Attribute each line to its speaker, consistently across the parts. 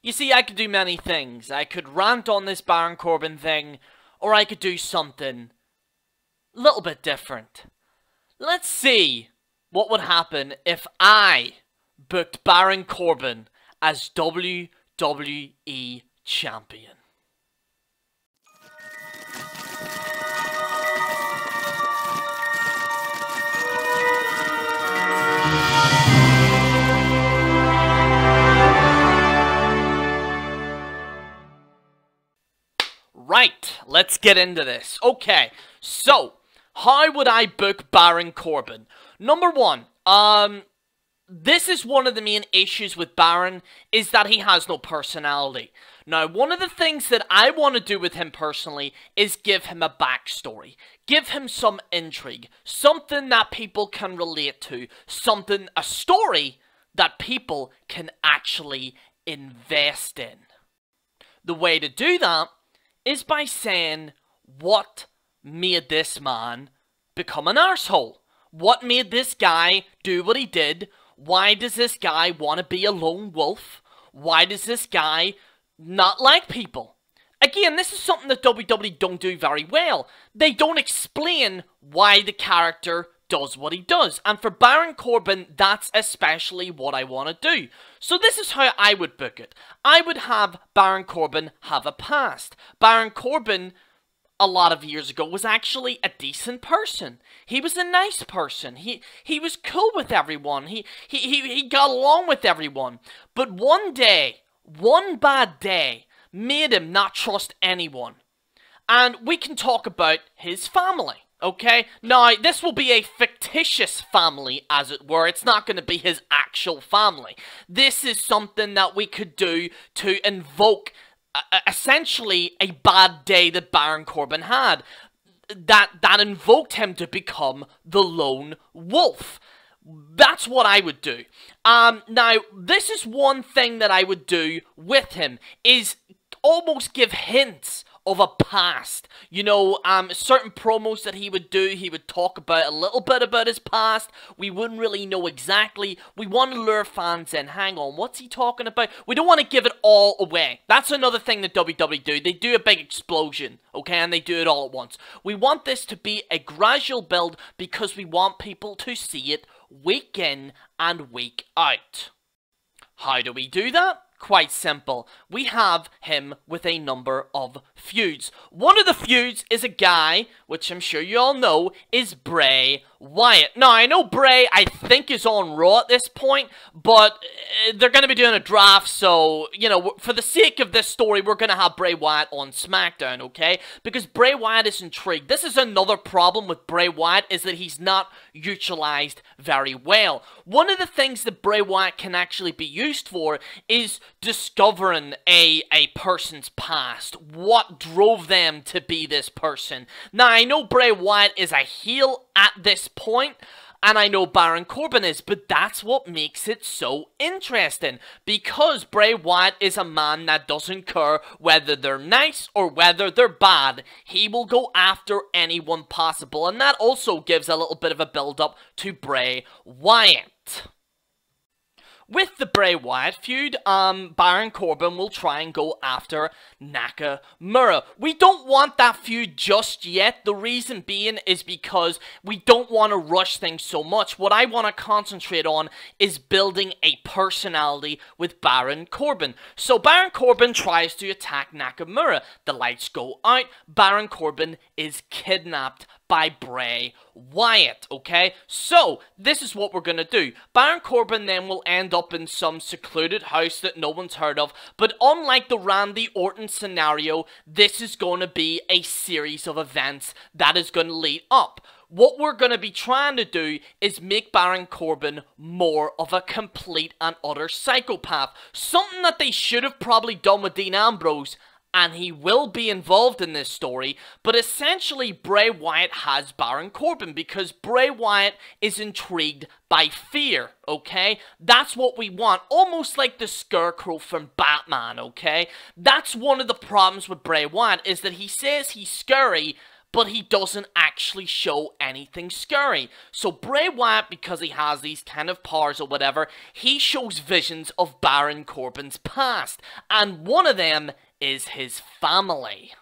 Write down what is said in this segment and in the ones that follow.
Speaker 1: You see, I could do many things. I could rant on this Baron Corbin thing, or I could do something a little bit different. Let's see what would happen if I booked Baron Corbin as WWE Champion. Right, let's get into this. Okay, so, how would I book Baron Corbin? Number one, this is one of the main issues with Baron, is that he has no personality. Now, one of the things that I want to do with him personally is give him a backstory. Give him some intrigue. Something that people can relate to. A story that people can actually invest in. The way to do that is by saying what made this man become an arsehole. What made this guy do what he did? Why does this guy want to be a lone wolf? Why does this guy not like people? Again, this is something that WWE don't do very well. They don't explain why the character does what he does. And for Baron Corbin, that's especially what I want to do. So this is how I would book it. I would have Baron Corbin have a past. Baron Corbin, a lot of years ago, was actually a decent person. He was a nice person. He was cool with everyone. He got along with everyone. But one day, one bad day, made him not trust anyone. And we can talk about his family. Okay, now this will be a fictitious family, as it were. It's not going to be his actual family. This is something that we could do to invoke essentially a bad day that Baron Corbin had. That invoked him to become the lone wolf. That's what I would do. Now, this is one thing that I would do with him, is almost give hints of a past. You know, certain promos that he would do, he would talk about a little bit about his past. We wouldn't really know exactly. We want to lure fans in. Hang on, what's he talking about? We don't want to give it all away. That's another thing that WWE do. They do a big explosion, okay, and they do it all at once. We want this to be a gradual build because we want people to see it week in and week out. How do we do that? Quite simple. We have him with a number of feuds. One of the feuds is a guy, which I'm sure you all know, is Bray Wyatt. Now, I know Bray, I think, is on Raw at this point, but they're going to be doing a draft, so, you know, for the sake of this story, we're going to have Bray Wyatt on SmackDown, okay? Because Bray Wyatt is intrigued. This is another problem with Bray Wyatt, is that he's not utilized very well. One of the things that Bray Wyatt can actually be used for is discovering a person's past. What drove them to be this person? Now, I know Bray Wyatt is a heel at this point, and I know Baron Corbin is, but that's what makes it so interesting, because Bray Wyatt is a man that doesn't care whether they're nice or whether they're bad. He will go after anyone possible, and that also gives a little bit of a build-up to Bray Wyatt. With the Bray Wyatt feud, Baron Corbin will try and go after Nakamura. We don't want that feud just yet. The reason being is because we don't want to rush things so much. What I want to concentrate on is building a personality with Baron Corbin. So Baron Corbin tries to attack Nakamura. The lights go out. Baron Corbin is kidnapped by Bray Wyatt, okay? So, this is what we're gonna do. Baron Corbin then will end up in some secluded house that no one's heard of, but unlike the Randy Orton scenario, this is gonna be a series of events that is gonna lead up. What we're going to be trying to do is make Baron Corbin more of a complete and utter psychopath. Something that they should have probably done with Dean Ambrose, and he will be involved in this story, but essentially Bray Wyatt has Baron Corbin because Bray Wyatt is intrigued by fear, okay? That's what we want, almost like the Scarecrow from Batman, okay? That's one of the problems with Bray Wyatt, is that he says he's scary, but he doesn't actually show anything scary. So Bray Wyatt, because he has these kind of powers or whatever, he shows visions of Baron Corbin's past, and one of them is his family.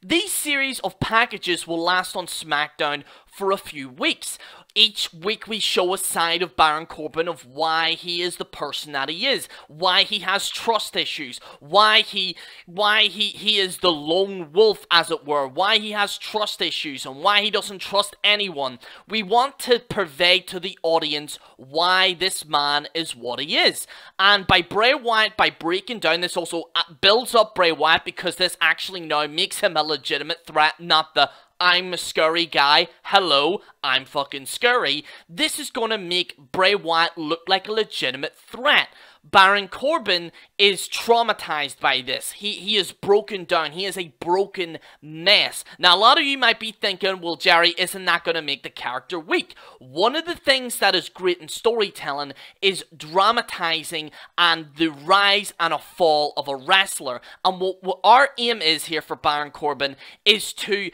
Speaker 1: These series of packages will last on SmackDown for a few weeks. Each week we show a side of Baron Corbin of why he is the person that he is, why he has trust issues, why he is the lone wolf, as it were, why he has trust issues, and why he doesn't trust anyone. We want to purvey to the audience why this man is what he is. And by Bray Wyatt, by breaking down, this also builds up Bray Wyatt, because this actually now makes him a legitimate threat, not the I'm a scurry guy, hello, I'm fucking scurry. This is gonna make Bray Wyatt look like a legitimate threat. Baron Corbin is traumatized by this. He is broken down. He is a broken mess. Now, a lot of you might be thinking, well, Jerry, isn't that going to make the character weak? One of the things that is great in storytelling is dramatizing and the rise and a fall of a wrestler. And what our aim is here for Baron Corbin is to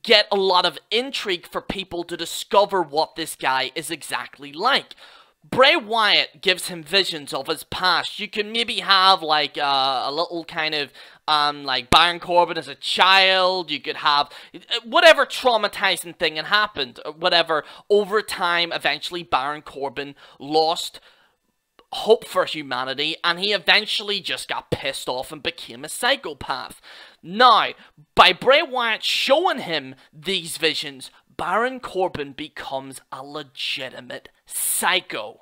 Speaker 1: get a lot of intrigue for people to discover what this guy is exactly like. Bray Wyatt gives him visions of his past. You can maybe have like a little kind of like Baron Corbin as a child. You could have whatever traumatizing thing had happened, whatever. Over time, eventually Baron Corbin lost hope for humanity, and he eventually just got pissed off and became a psychopath. Now, by Bray Wyatt showing him these visions, Baron Corbin becomes a legitimate psycho.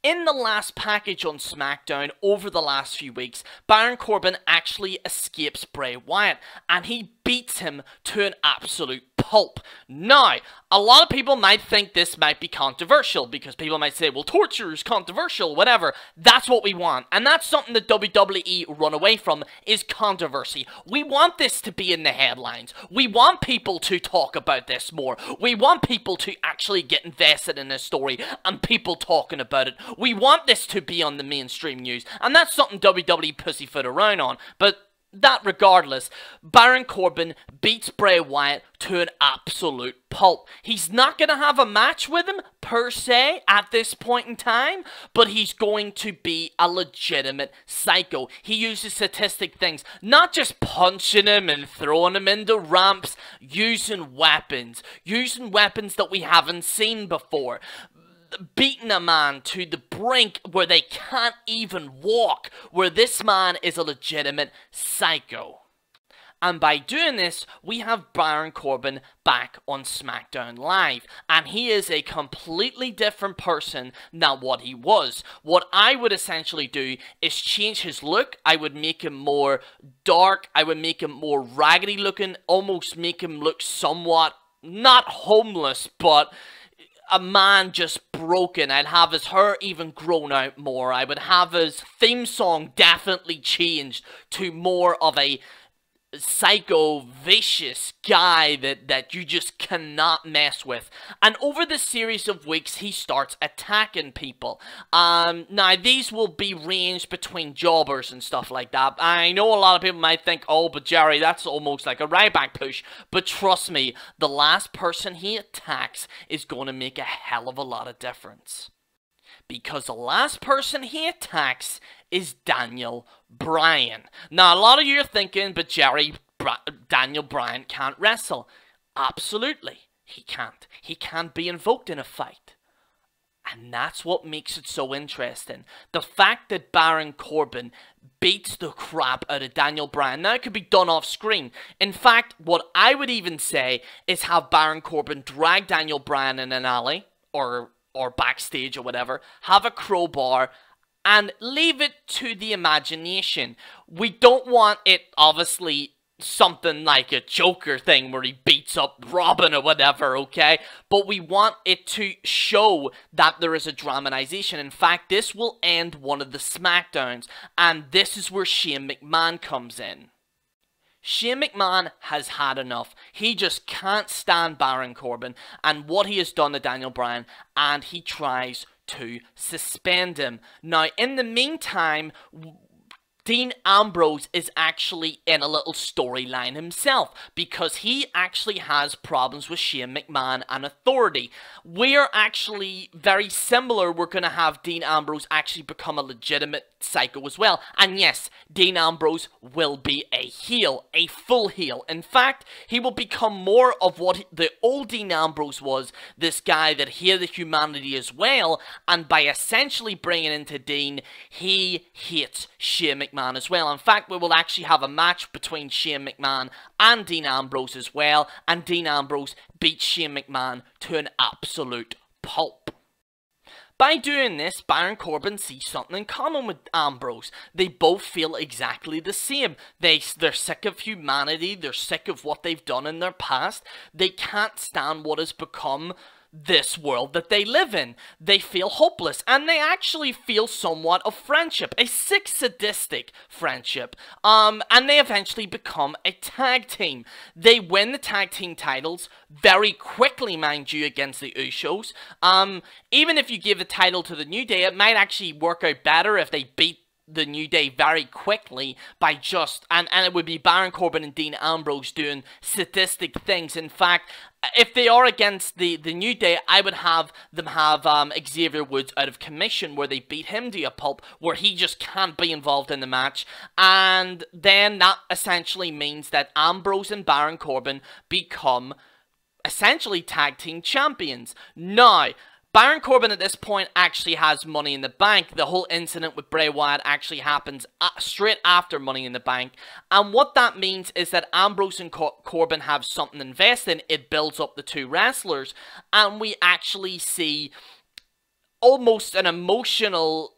Speaker 1: In the last package on SmackDown over the last few weeks, Baron Corbin actually escapes Bray Wyatt, and he beats him to an absolute pulp. Now, a lot of people might think this might be controversial, because people might say, well, torture is controversial, whatever. That's what we want, and that's something that WWE run away from, is controversy. We want this to be in the headlines. We want people to talk about this more. We want people to actually get invested in this story, and people talking about it. We want this to be on the mainstream news, and that's something WWE pussyfoot around on, but that regardless, Baron Corbin beats Bray Wyatt to an absolute pulp. He's not going to have a match with him, per se, at this point in time, but he's going to be a legitimate psycho. He uses sadistic things, not just punching him and throwing him into ramps, using weapons that we haven't seen before. Beating a man to the brink where they can't even walk, where this man is a legitimate psycho. And by doing this, we have Baron Corbin back on SmackDown Live, and he is a completely different person than what he was. What I would essentially do is change his look. I would make him more dark, I would make him more raggedy looking, almost make him look somewhat, not homeless, but a man just broken. I'd have his hair even grown out more. I would have his theme song definitely changed to more of a psycho, vicious guy that you just cannot mess with. And over the series of weeks, he starts attacking people. Now, these will be ranged between jobbers and stuff like that. I know a lot of people might think, oh, but Jerry, that's almost like a right back push. But trust me, the last person he attacks is going to make a hell of a lot of difference. Because the last person he attacks is Daniel Bryan. Now, a lot of you are thinking, but Jerry, Daniel Bryan can't wrestle. Absolutely, he can't. He can't be invoked in a fight. And that's what makes it so interesting. The fact that Baron Corbin beats the crap out of Daniel Bryan. Now, it could be done off screen. In fact, what I would even say is have Baron Corbin drag Daniel Bryan in an alley, or backstage or whatever, have a crowbar, and leave it to the imagination. We don't want it, obviously, something like a Joker thing where he beats up Robin or whatever, okay? But we want it to show that there is a dramatization. In fact, this will end one of the SmackDowns, and this is where Shane McMahon comes in. Shane McMahon has had enough. He just can't stand Baron Corbin and what he has done to Daniel Bryan, and he tries to suspend him. Now, in the meantime, Dean Ambrose is actually in a little storyline himself because he actually has problems with Shane McMahon and authority. We're actually very similar. We're going to have Dean Ambrose actually become a legitimate psycho as well. And yes, Dean Ambrose will be a heel, a full heel. In fact, he will become more of what the old Dean Ambrose was, this guy that hated humanity as well, and by essentially bringing into Dean, he hates Shane McMahon as well. In fact, we will actually have a match between Shane McMahon and Dean Ambrose as well, and Dean Ambrose beats Shane McMahon to an absolute pulp. By doing this, Baron Corbin sees something in common with Ambrose. They both feel exactly the same. They're sick of humanity. They're sick of what they've done in their past. They can't stand what has become this world that they live in. They feel hopeless, and they actually feel somewhat of friendship, a sick, sadistic friendship. And they eventually become a tag team. They win the tag team titles very quickly, mind you, against the Usos. Even if you give the title to the New Day, it might actually work out better if they beat the New Day very quickly by just, and it would be Baron Corbin and Dean Ambrose doing sadistic things. In fact, if they are against the New Day, I would have them have Xavier Woods out of commission, where they beat him to a pulp, where he just can't be involved in the match, and then that essentially means that Ambrose and Baron Corbin become essentially tag team champions. Now, Baron Corbin at this point actually has Money in the Bank. The whole incident with Bray Wyatt actually happens straight after Money in the Bank. And what that means is that Ambrose and Corbin have something invested in. It builds up the two wrestlers. And we actually see almost an emotional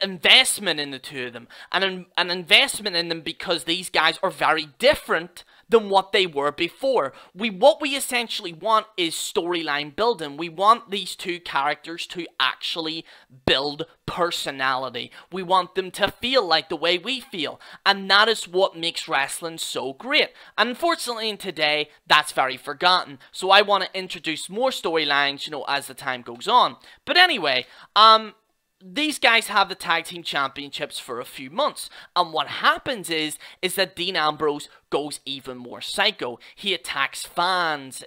Speaker 1: investment in the two of them. And an investment in them because these guys are very different than what they were before. What we essentially want is storyline building. We want these two characters to actually build personality. We want them to feel like the way we feel. And that is what makes wrestling so great. And unfortunately in today, that's very forgotten. So I want to introduce more storylines, you know, as the time goes on. But anyway, these guys have the tag team championships for a few months, and what happens is that Dean Ambrose goes even more psycho. He attacks fans.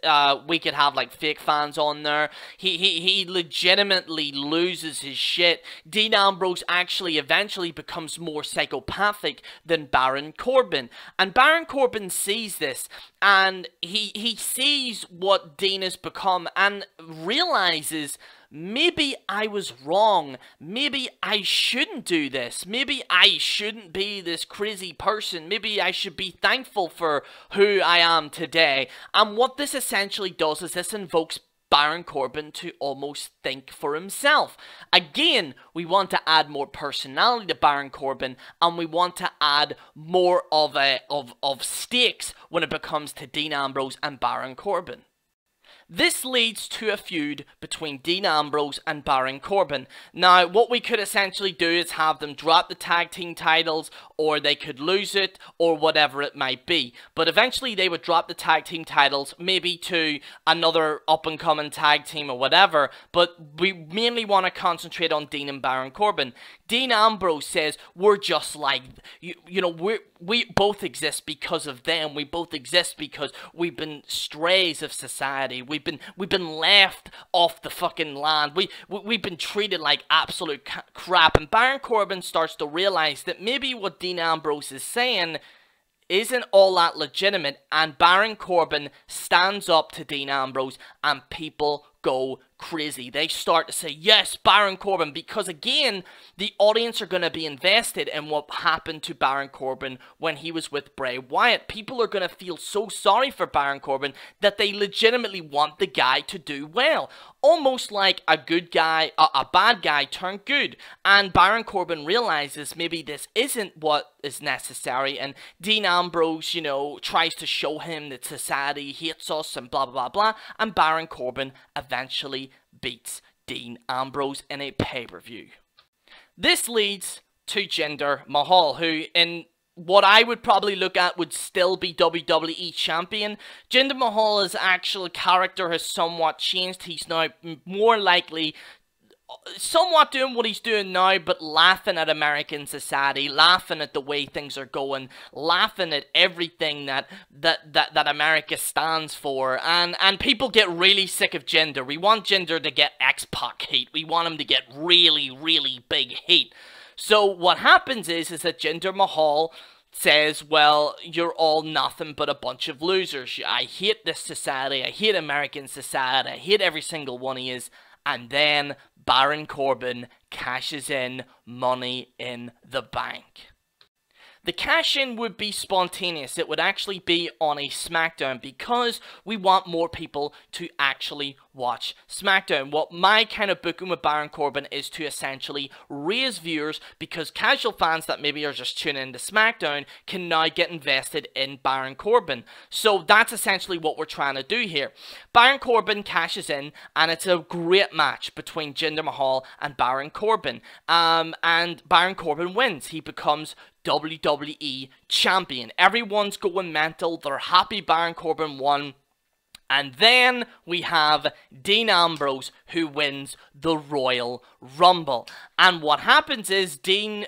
Speaker 1: We could have like fake fans on there. He legitimately loses his shit. Dean Ambrose actually eventually becomes more psychopathic than Baron Corbin, and Baron Corbin sees this, and he sees what Dean has become and realizes, maybe I was wrong. Maybe I shouldn't do this. Maybe I shouldn't be this crazy person. Maybe I should be thankful for who I am today. And what this essentially does is this invokes Baron Corbin to almost think for himself. Again, we want to add more personality to Baron Corbin, and we want to add more of stakes when it becomes to Dean Ambrose and Baron Corbin. This leads to a feud between Dean Ambrose and Baron Corbin. Now, what we could essentially do is have them drop the tag team titles, or they could lose it, or whatever it might be. But eventually they would drop the tag team titles, maybe to another up-and-coming tag team or whatever, but we mainly want to concentrate on Dean and Baron Corbin. Dean Ambrose says, we're just like, you know, we both exist because of them. We both exist because we've been strays of society. We've been left off the fucking land. We've been treated like absolute crap. And Baron Corbin starts to realize that maybe what Dean Ambrose is saying isn't all that legitimate, and Baron Corbin stands up to Dean Ambrose, and people go crazy. They start to say, yes, Baron Corbin, because again, the audience are going to be invested in what happened to Baron Corbin when he was with Bray Wyatt. People are going to feel so sorry for Baron Corbin that they legitimately want the guy to do well. Almost like a good guy, a bad guy turned good. And Baron Corbin realizes maybe this isn't what is necessary, and Dean Ambrose, you know, tries to show him that society hates us and blah, blah, blah, blah, and Baron Corbin eventually beats Dean Ambrose in a pay-per-view. This leads to Jinder Mahal, who in what I would probably look at would still be WWE champion. Jinder Mahal's actual character has somewhat changed. He's now more likely somewhat doing what he's doing now, but laughing at American society, laughing at the way things are going, laughing at everything that America stands for, and people get really sick of Jinder. We want Jinder to get X-Pac heat. We want him to get really, really big heat. So what happens is that Jinder Mahal says, well, you're all nothing but a bunch of losers. I hate this society. I hate American society. I hate every single one of yous. And then Baron Corbin cashes in Money in the Bank. The cash-in would be spontaneous. It would actually be on a SmackDown because we want more people to actually watch SmackDown. What my kind of booking with Baron Corbin is to essentially raise viewers, because casual fans that maybe are just tuning into SmackDown can now get invested in Baron Corbin. So that's essentially what we're trying to do here. Baron Corbin cashes in, and it's a great match between Jinder Mahal and Baron Corbin. And Baron Corbin wins. He becomes WWE champion. Everyone's going mental. They're happy Baron Corbin won. And then we have Dean Ambrose, who wins the Royal Rumble. And what happens is Dean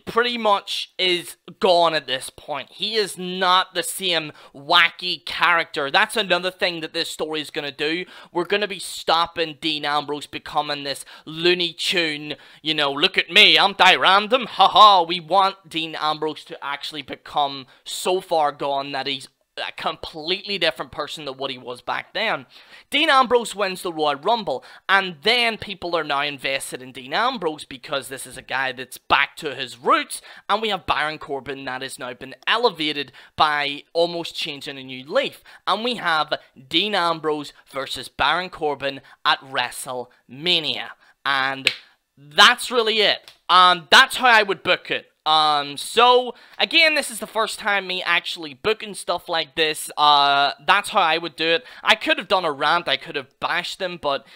Speaker 1: pretty much is gone at this point. He is not the same wacky character. That's another thing that this story is going to do. We're going to be stopping Dean Ambrose becoming this Looney Tune, you know, look at me, aren't I random? Haha. We want Dean Ambrose to actually become so far gone that he's a completely different person than what he was back then. Dean Ambrose wins the Royal Rumble, and then people are now invested in Dean Ambrose because this is a guy that's back to his roots, and we have Baron Corbin that has now been elevated by almost changing a new leaf, and we have Dean Ambrose versus Baron Corbin at WrestleMania, and that's really it. That's how I would book it. So, again, this is the first time me actually booking stuff like this. That's how I would do it. I could have done a rant, I could have bashed them, but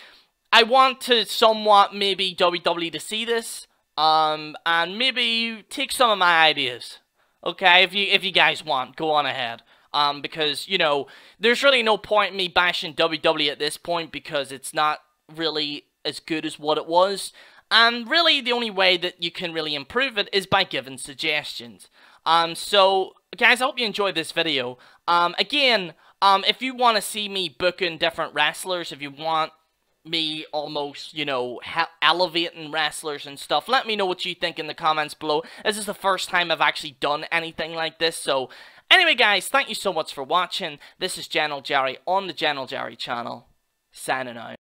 Speaker 1: I want to somewhat maybe WWE to see this, and maybe take some of my ideas. Okay, if you guys want, go on ahead. Because, you know, there's really no point in me bashing WWE at this point because it's not really as good as what it was. And really, the only way that you can really improve it is by giving suggestions. So, guys, I hope you enjoyed this video. Again, if you want to see me booking different wrestlers, if you want me almost, you know, elevating wrestlers and stuff, let me know what you think in the comments below. This is the first time I've actually done anything like this, so anyway, guys, thank you so much for watching. This is General Jerry on the General Jerry channel, signing out.